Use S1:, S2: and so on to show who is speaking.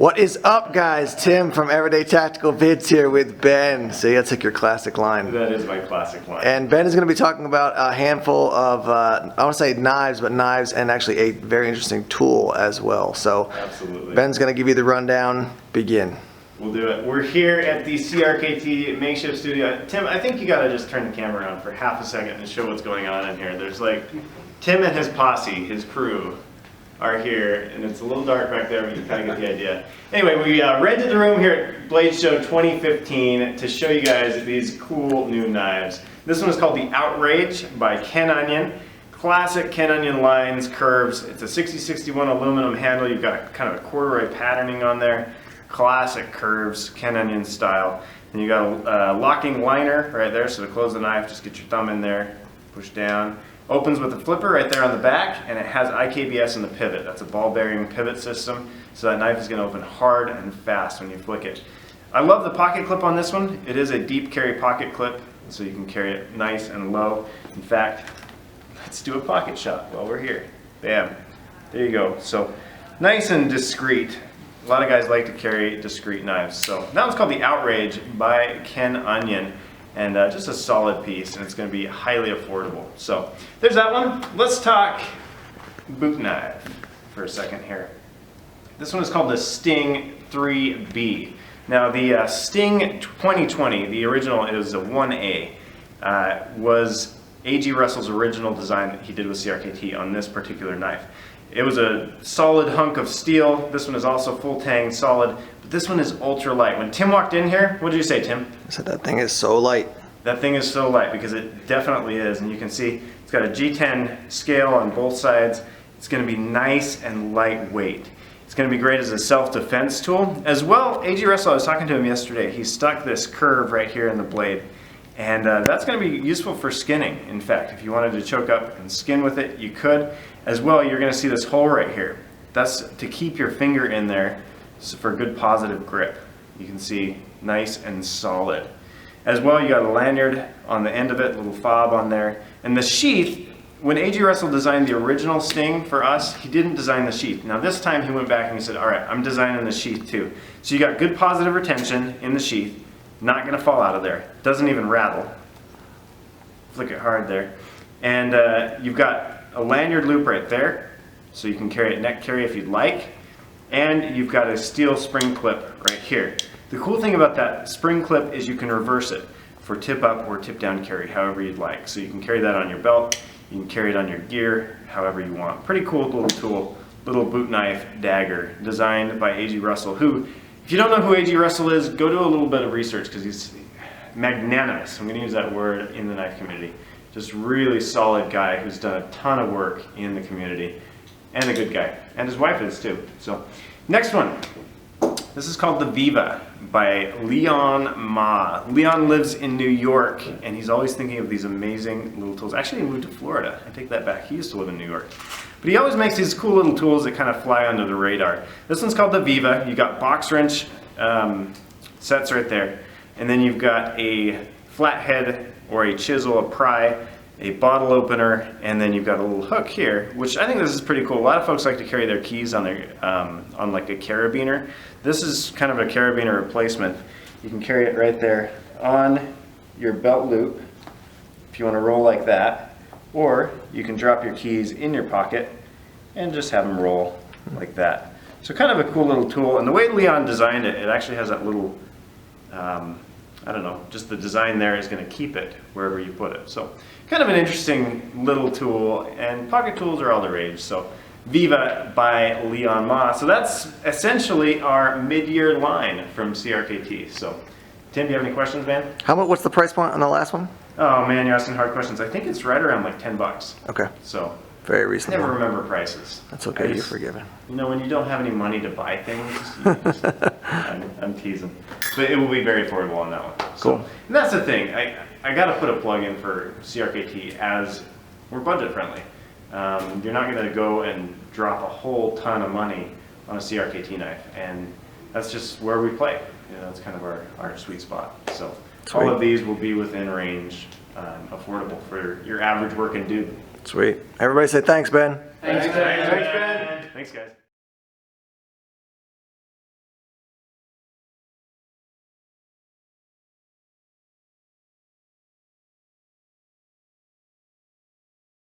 S1: What is up, guys? Tim from Everyday Tactical Vids here with Ben. See, that's like your classic line.
S2: That is my classic line.
S1: And Ben is going to be talking about a handful of, I want to say knives, but knives and actually a very interesting tool as well. So
S2: absolutely.
S1: Ben's going to give you the rundown. Begin.
S2: We'll do it. We're here at the CRKT makeshift studio. Tim, I think you got to just turn the camera on for half a second and show what's going on in here. There's like Tim and his posse, his crew, are here, and it's a little dark back there, but you kind of get the idea. Anyway, we rented the room here at Blade Show 2015 to show you guys these cool new knives. This one is called the Outrage by Ken Onion. Classic Ken Onion lines, curves. It's a 6061 aluminum handle. You've got kind of a corduroy patterning on there. Classic curves, Ken Onion style. And you got a locking liner right there, so to close the knife, just get your thumb in there, push down. Opens with a flipper right there on the back, and it has IKBS in the pivot. That's a ball bearing pivot system, so that knife is going to open hard and fast when you flick it. I love the pocket clip on this one. It is a deep carry pocket clip, so you can carry it nice and low. In fact, let's do a pocket shot while we're here. Bam. There you go. So nice and discreet. A lot of guys like to carry discreet knives. So that one's called the Outrage by Ken Onion. And just a solid piece, and it's going to be highly affordable. So there's that one. Let's talk boot knife for a second here. This one is called the Sting 3B. Now the Sting 2020, the original is a 1A, was A.G. Russell's original design that he did with CRKT on this particular knife. It was a solid hunk of steel. This one is also full tang, solid, but this one is ultra light. When Tim walked in here, what did you say, Tim?
S1: I said that thing is so light.
S2: That thing is so light, because it definitely is, and you can see it's got a G10 scale on both sides. It's going to be nice and lightweight. It's going to be great as a self-defense tool. As well, A.G. Russell, I was talking to him yesterday, he stuck this curve right here in the blade. And that's going to be useful for skinning. In fact, if you wanted to choke up and skin with it, you could. As well, you're going to see this hole right here. That's to keep your finger in there for good positive grip. You can see nice and solid. As well, you got a lanyard on the end of it, a little fob on there. And the sheath, when A.G. Russell designed the original Sting for us, he didn't design the sheath. Now this time he went back and he said, all right, I'm designing the sheath too. So you got good positive retention in the sheath. Not going to fall out of there. Doesn't even rattle. Flick it hard there. And you've got a lanyard loop right there, so you can carry it neck carry if you'd like. And you've got a steel spring clip right here. The cool thing about that spring clip is you can reverse it for tip up or tip down carry, however you'd like. So you can carry that on your belt, you can carry it on your gear, however you want. Pretty cool little tool, little boot knife dagger designed by A.G. Russell, who, if you don't know who A.G. Russell is, go do a little bit of research, because he's magnanimous. I'm going to use that word in the knife community. Just really solid guy who's done a ton of work in the community, and a good guy. And his wife is too. So, next one. This is called the Viva by Leon Ma. Leon lives in New York, and he's always thinking of these amazing little tools. Actually, he moved to Florida. I take that back. He used to live in New York. But he always makes these cool little tools that kind of fly under the radar. This one's called the Viva. You got box wrench sets right there. And then you've got a flathead or a chisel, a pry, a bottle opener, and then you've got a little hook here, which I think this is pretty cool. A lot of folks like to carry their keys on their on like a carabiner. This is kind of a carabiner replacement. You can carry it right there on your belt loop if you want to roll like that, or you can drop your keys in your pocket and just have them roll like that. So kind of a cool little tool, and the way Leon designed it, it actually has that little I don't know, just the design there is going to keep it wherever you put it. So kind of an interesting little tool, and pocket tools are all the rage. So Viva by Leon Ma. So that's essentially our mid-year line from CRKT. So Tim, do you have any questions, man?
S1: What's the price point on the last one?
S2: Oh man, you're asking hard questions. I think it's right around like 10 bucks.
S1: Okay.
S2: So
S1: very
S2: I
S1: reasonable.
S2: never remember prices.
S1: That's okay, you're forgiven.
S2: You know, when you don't have any money to buy things, I'm teasing. But it will be very affordable on that one.
S1: Cool.
S2: So, and that's the thing. I got to put a plug in for CRKT, as we're budget friendly. You're not going to go and drop a whole ton of money on a CRKT knife, and that's just where we play. You know, that's kind of our sweet spot. So all of these will be within range, affordable for your average working dude.
S1: Sweet. Everybody say thanks, Ben.
S2: Thanks, Ben. Thanks, Ben. Thanks, guys.